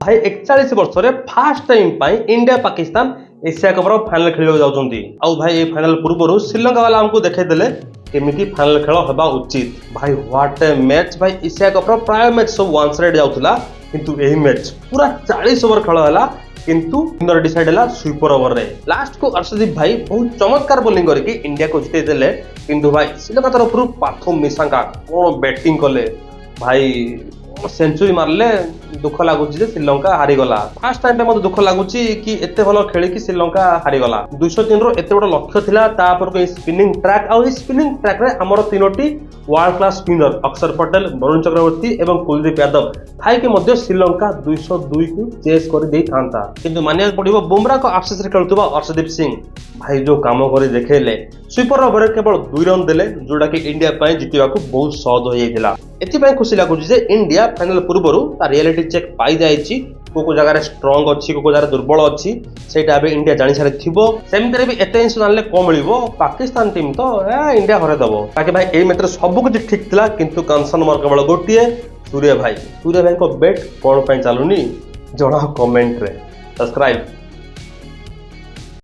भाई 41 वर्ष रे फर्स्ट टाइम पाई India Pakistan Asia cup final खेल जाउछंती। आउ भाई ए फाइनल पूर्व श्रीलंका वाला हमको देखाई देले केमिति फाइनल खेल होबा उचित। भाई व्हाट ए मैच। भाई एशिया कप प्राय मैच सब वन साइड जाउथला किंतु एही मैच पूरा 40 ओवर खेल हला किंतु विनर डिसाइड हला सुपर ओवर रे। लास्ट को अर्शदीप भाई बहुत चमत्कार बोलिंग करके इंडिया को जिते देले किंतु भाई श्रीलंका तरफ पाथम निsanka कोन बैटिंग कले भाई सेंचुरी मारले दुख लगुच श्रीलंका हारीगला। फास्ट टाइम पे मत दुख लगुच कि एते भल खेल श्रीलंका हारीगला। 203 रो एते बड़ लक्ष्य थिला तापर स्पिनिंग ट्रैक आ स्पिनिंग ट्रैक रे हमर तीनोटी वर्ल्ड क्लास स्पिनर अक्षर पटेल, वरुण चक्रवर्ती एवं कुलदीप यादव थाई के मध्य श्रीलंका 202 को चेस कर दे थांता किंतु मानिया पड़िबो बुमराह को आफसेस रे खेलुतबा अर्शदीप सिंह भाई जो काम करे देखेले सुपर ओवर केवल 2 रन देले जोड़ा कि इंडिया पय जितिबा को बहुत सहज हो जाइतिला। एथि पय खुशी लागुची जे इंडिया फाइनल पूर्वरु ता रियलिटी चेक पाई जायछि को जगह स्ट्रांग अच्छी को जगह दुर्बल अच्छी सेटा अबे इंडिया जानि सारे थिबो। सेमतरे भी एटेंशन आले को मिलिबो पाकिस्तान टीम तो इंडिया हरे दबो। बाकी भाई ए मैच सब कुछ ठीक थिला किंतु कंसर्न मोर केवल गोटिए सूर्य भाई को बेट कोन पय चालुनी जणा कमेंट रे। सब्सक्राइब।